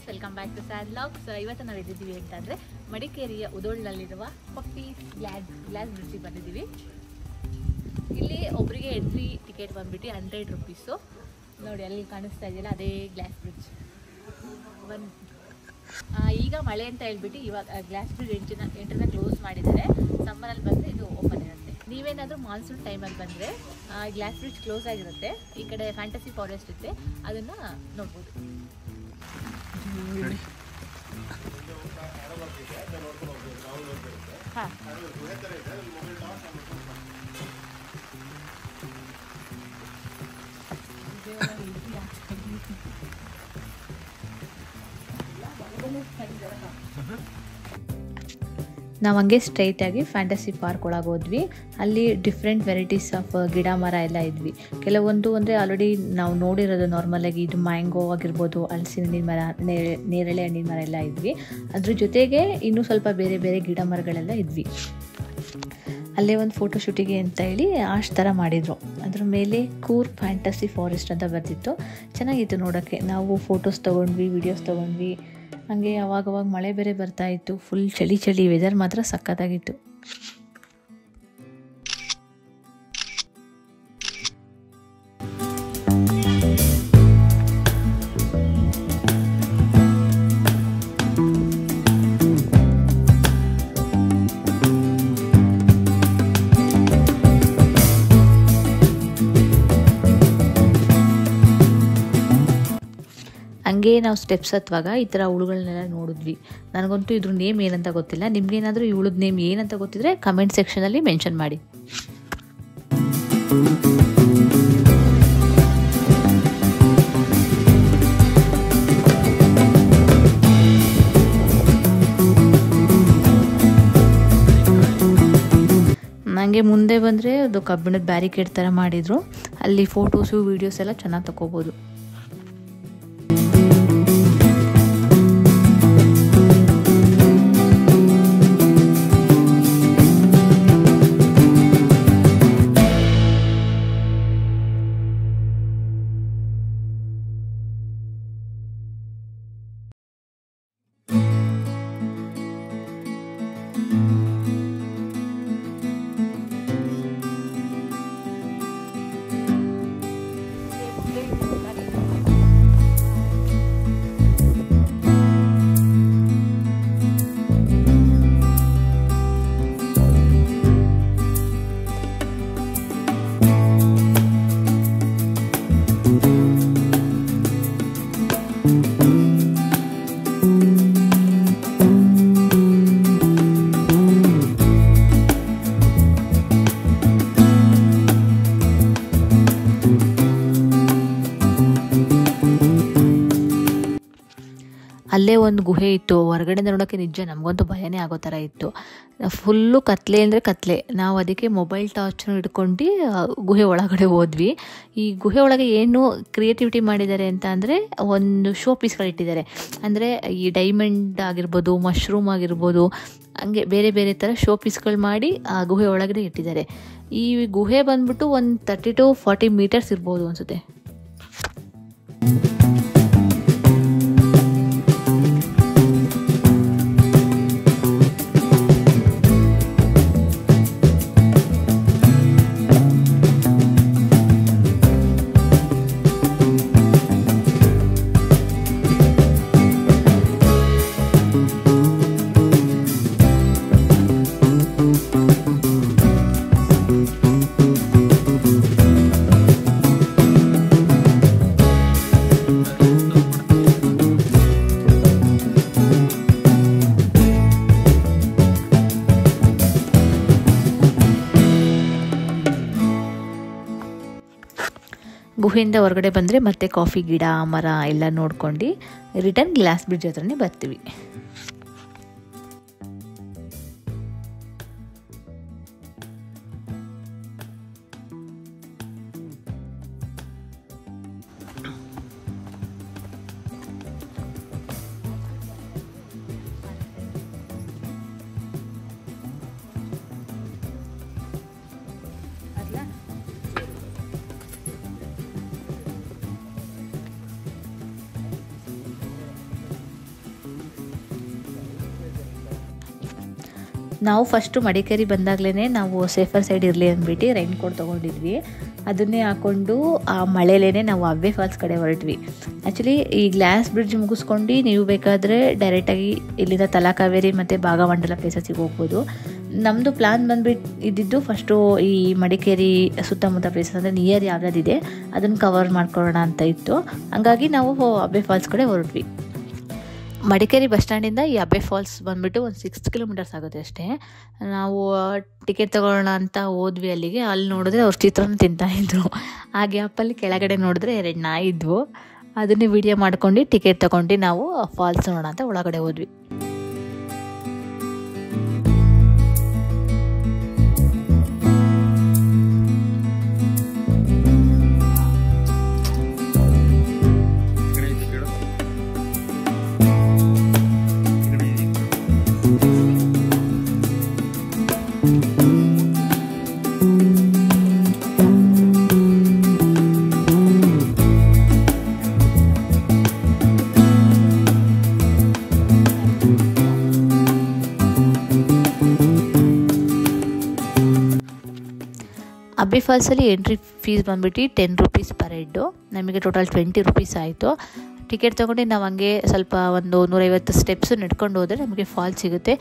Welcome back to sad vlogs. ಇವತ್ತು ನಾವು ಇದ್ದೀವಿ ಅಂತಂದರೆ ಮಡಿಕೇರಿಯ ಉದೋಳ್ನಲ್ಲಿರುವ ಪಪ್ಪಿ ಗ್ಲಾಸ್ ಬ್ರಿಡ್ಜಿಗೆ ಬಂದಿದ್ದೀವಿ. ಇಲ್ಲಿ ಒಬ್ಬರಿಗೆ ಎಂಟ್ರಿ ಟಿಕೆಟ್ ಬಂದ್ಬಿಟ್ಟು 100 ರೂಪೀಸು. ನೋಡಿ ಅಲ್ಲಿ ಕಾಣಿಸ್ತಾ ಇದೆಯಲ್ಲ ಅದೇ ಗ್ಲಾಸ್ ಬ್ರಿಡ್ಜ್. ಈಗ ಮಳೆ ಅಂತ ಹೇಳ್ಬಿಟ್ಟು ಇವಾಗ ಗ್ಲಾಸ್ ಬ್ರಿಡ್ಜ್ ಎಂಟ್ರನ್ನ ಕ್ಲೋಸ್ ಮಾಡಿದ್ದಾರೆ. ಸಮ್ಮರಲ್ಲಿ ಬಂದರೆ ಇದು ಓಪನ್ ಇರುತ್ತೆ. ನೀವೇನಾದರೂ ಮಾನ್ಸೂನ್ ಟೈಮಲ್ಲಿ ಬಂದರೆ ಗ್ಲಾಸ್ ಬ್ರಿಡ್ಜ್ ಕ್ಲೋಸ್ ಆಗಿರುತ್ತೆ. ಈ ಕಡೆ ಫ್ಯಾಂಟಸಿ ಫಾರೆಸ್ಟ್ ಇರುತ್ತೆ, ಅದನ್ನು ನೋಡ್ಬೋದು. ನಾವು ಹಂಗೆ ಸ್ಟ್ರೈಟಾಗಿ ಫ್ಯಾಂಟಸಿ ಪಾರ್ಕ್ ಒಳಗೆ ಹೋದ್ವಿ. ಅಲ್ಲಿ ಡಿಫ್ರೆಂಟ್ ವೆರೈಟೀಸ್ ಆಫ್ ಗಿಡ ಮರ ಎಲ್ಲ ಇದ್ವಿ. ಕೆಲವೊಂದು ಅಂದರೆ ಆಲ್ರೆಡಿ ನಾವು ನೋಡಿರೋದು ನಾರ್ಮಲಾಗಿ ಇದು ಮ್ಯಾಂಗೋ ಆಗಿರ್ಬೋದು, ಹಲಸಿನ ಹಣ್ಣಿನ ಮರ, ನೇರಳೆ ಹಣ್ಣಿನ ಮರ ಎಲ್ಲ ಇದ್ವಿ. ಅದ್ರ ಜೊತೆಗೆ ಇನ್ನೂ ಸ್ವಲ್ಪ ಬೇರೆ ಬೇರೆ ಗಿಡ ಮರಗಳೆಲ್ಲ ಇದ್ವಿ. ಅಲ್ಲೇ ಒಂದು ಫೋಟೋ ಶೂಟಿಗೆ ಅಂತ ಹೇಳಿ ಆಶ್ ಥರ ಮಾಡಿದರು. ಅದ್ರ ಮೇಲೆ ಕೂರ್ಗ್ ಫ್ಯಾಂಟಸಿ ಫಾರೆಸ್ಟ್ ಅಂತ ಬರ್ತಿತ್ತು. ಚೆನ್ನಾಗಿತ್ತು ನೋಡೋಕ್ಕೆ. ನಾವು ಫೋಟೋಸ್ ತೊಗೊಂಡ್ವಿ, ವಿಡಿಯೋಸ್ ತೊಗೊಂಡ್ವಿ. ಹಾಗೆ ಅವಾಗವಾಗ ಮಳೆ ಬೇರೆ ಬರ್ತಾಯಿತ್ತು. ಫುಲ್ ಚಳಿ ವೆದರ್ ಮಾತ್ರ ಸಖತ್ತಾಗಿತ್ತು. ಹಂಗೆ ನಾವು ಸ್ಟೆಪ್ಸ್ ಹತ್ತುವಾಗ ಈ ಥರ ಹುಳುಗಳನ್ನೆಲ್ಲ ನೋಡಿದ್ವಿ. ನನಗಂತೂ ಇದ್ರ ನೇಮ್ ಏನಂತ ಗೊತ್ತಿಲ್ಲ. ನಿಮ್ಗೇನಾದರೂ ಈ ಹುಳದ ನೇಮ್ ಏನಂತ ಗೊತ್ತಿದ್ರೆ ಕಮೆಂಟ್ ಸೆಕ್ಷನಲ್ಲಿ ಮೆನ್ಷನ್ ಮಾಡಿ. ನನಗೆ ಮುಂದೆ ಬಂದರೆ ಅದು ಕಬ್ಬಿಣದ ಬ್ಯಾರಿಕೇಡ್ ಥರ ಮಾಡಿದರು. ಅಲ್ಲಿ ಫೋಟೋಸು ವೀಡಿಯೋಸ್ ಎಲ್ಲ ಚೆನ್ನಾಗಿ ತಗೋಬೋದು. ಅಲ್ಲೇ ಒಂದು ಗುಹೆ ಇತ್ತು. ಹೊರಗಡೆಯಿಂದ ನೋಡೋಕ್ಕೆ ನಿಜ ನಮಗಂತೂ ಭಯನೇ ಆಗೋ ಥರ ಇತ್ತು. ಫುಲ್ಲು ಕತ್ಲೆ ಅಂದರೆ ಕತ್ಲೆ. ನಾವು ಅದಕ್ಕೆ ಮೊಬೈಲ್ ಟಾರ್ಚನ್ನು ಹಿಡ್ಕೊಂಡು ಗುಹೆ ಒಳಗಡೆ ಹೋದ್ವಿ. ಈ ಗುಹೆ ಒಳಗೆ ಏನು ಕ್ರಿಯೇಟಿವಿಟಿ ಮಾಡಿದ್ದಾರೆ ಅಂತ ಅಂದರೆ ಒಂದು ಶೋ ಪೀಸ್ಗಳು ಇಟ್ಟಿದ್ದಾರೆ. ಅಂದರೆ ಈ ಡೈಮಂಡ್ ಆಗಿರ್ಬೋದು, ಮಶ್ರೂಮ್ ಆಗಿರ್ಬೋದು, ಹಂಗೆ ಬೇರೆ ಬೇರೆ ಥರ ಶೋ ಪೀಸ್ಗಳು ಮಾಡಿ ಆ ಗುಹೆ ಒಳಗಡೆ ಇಟ್ಟಿದ್ದಾರೆ. ಈ ಗುಹೆ ಬಂದ್ಬಿಟ್ಟು ಒಂದು 30 to 40 ಮೀಟರ್ಸ್ ಇರ್ಬೋದು ಅನಿಸುತ್ತೆ. ಗುಹೆಯಿಂದ ಹೊರಗಡೆ ಬಂದರೆ ಮತ್ತೆ ಕಾಫಿ ಗಿಡ ಮರ ಎಲ್ಲ ನೋಡ್ಕೊಂಡು ರಿಟರ್ನ್ ಗ್ಲಾಸ್ ಬ್ರಿಡ್ಜ್ ಹತ್ರನೇ ಬರ್ತೀವಿ. ನಾವು ಫಸ್ಟು ಮಡಿಕೇರಿ ಬಂದಾಗಲೇ ನಾವು ಸೇಫರ್ ಸೈಡ್ ಇರಲಿ ಅಂದ್ಬಿಟ್ಟು ರೈನ್ ಕೋಟ್ ತೊಗೊಂಡಿದ್ವಿ. ಅದನ್ನೇ ಹಾಕ್ಕೊಂಡು ಆ ಮಳೆಲೇ ನಾವು ಅಬ್ಬೆ ಫಾಲ್ಸ್ ಕಡೆ ಹೊರಟ್ವಿ. ಆ್ಯಕ್ಚುಲಿ ಈ ಗ್ಲಾಸ್ ಬ್ರಿಡ್ಜ್ ಮುಗಿಸ್ಕೊಂಡು ನೀವು ಬೇಕಾದರೆ ಡೈರೆಕ್ಟಾಗಿ ಇಲ್ಲಿಂದ ತಲಕಾವೇರಿ ಮತ್ತು ಭಾಗಮಂಡಲ ಪ್ಲೇಸಸ್ಸಿಗೆ ಹೋಗ್ಬೋದು. ನಮ್ಮದು ಪ್ಲ್ಯಾನ್ ಬಂದುಬಿಟ್ಟು ಇದ್ದಿದ್ದು ಫಸ್ಟು ಈ ಮಡಿಕೇರಿ ಸುತ್ತಮುತ್ತ ಪ್ಲೇಸಸ್ ಅಂದರೆ ನಿಯರ್ ಯಾವ್ಯಾವ್ದಿದೆ ಅದನ್ನು ಕವರ್ ಮಾಡ್ಕೊಳ್ಳೋಣ ಅಂತ ಇತ್ತು. ಹಂಗಾಗಿ ನಾವು ಅಬ್ಬೆ ಫಾಲ್ಸ್ ಕಡೆ ಹೊರಟ್ವಿ. ಮಡಿಕೇರಿ ಬಸ್ ಸ್ಟ್ಯಾಂಡಿಂದ ಈ ಅಬ್ಬೆ ಫಾಲ್ಸ್ ಬಂದುಬಿಟ್ಟು ಒಂದು 6 ಕಿಲೋಮೀಟರ್ಸ್ ಆಗುತ್ತೆ ಅಷ್ಟೇ. ನಾವು ಟಿಕೆಟ್ ತೊಗೊಳ್ಳೋಣ ಅಂತ ಹೋದ್ವಿ ಅಲ್ಲಿಗೆ. ಅಲ್ಲಿ ನೋಡಿದ್ರೆ ಅವ್ರು ಚಿತ್ರಾನ್ನ ತಿಂತಾಯಿದ್ರು. ಆ ಗ್ಯಾಪಲ್ಲಿ ಕೆಳಗಡೆ ನೋಡಿದ್ರೆ 2 ನಾಯಿ ಇದ್ವು. ಅದನ್ನೇ ವಿಡಿಯೋ ಮಾಡ್ಕೊಂಡು ಟಿಕೆಟ್ ತೊಗೊಂಡು ನಾವು ಫಾಲ್ಸ್ ನೋಡೋಣ ಅಂತ ಒಳಗಡೆ ಹೋದ್ವಿ. ಅಬ್ಬೆ ಫಾಲ್ಸಲ್ಲಿ ಎಂಟ್ರಿ ಫೀಸ್ ಬಂದುಬಿಟ್ಟು 10 ರೂಪೀಸ್ ಪರ್ ಹೆಡ್ಡು. ನಮಗೆ ಟೋಟಲ್ 20 ರೂಪೀಸ್ ಆಯಿತು. ಟಿಕೆಟ್ ತೊಗೊಂಡು ನಾವು ಹಂಗೆ ಸ್ವಲ್ಪ ಒಂದು 150 ಸ್ಟೆಪ್ಸು ನಡ್ಕೊಂಡು ಹೋದರೆ ನಮಗೆ ಫಾಲ್ಸ್ ಸಿಗುತ್ತೆ.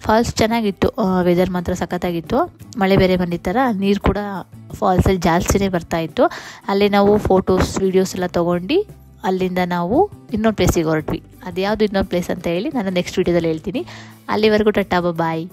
ಫಾಲ್ಸ್ ಚೆನ್ನಾಗಿತ್ತು, ವೆದರ್ ಮಾತ್ರ ಸಖತ್ತಾಗಿತ್ತು. ಮಳೆ ಬೇರೆ ಬಂದಿತ್ತಲ್ಲ, ನೀರು ಕೂಡ ಫಾಲ್ಸಲ್ಲಿ ಜಾಸ್ತಿನೇ ಬರ್ತಾಯಿತ್ತು. ಅಲ್ಲಿ ನಾವು ಫೋಟೋಸ್ ವೀಡಿಯೋಸ್ ಎಲ್ಲ ತೊಗೊಂಡು ಅಲ್ಲಿಂದ ನಾವು ಇನ್ನೊಂದು ಪ್ಲೇಸಿಗೆ ಹೊರಟ್ವಿ. ಅದು ಯಾವುದು ಇನ್ನೊಂದು ಪ್ಲೇಸ್ ಅಂತ ಹೇಳಿ ನಾನು ನೆಕ್ಸ್ಟ್ ವೀಡಿಯೋದಲ್ಲಿ ಹೇಳ್ತೀನಿ. ಅಲ್ಲಿವರೆಗೂ ಟಾಟಾ ಬಾಯ್.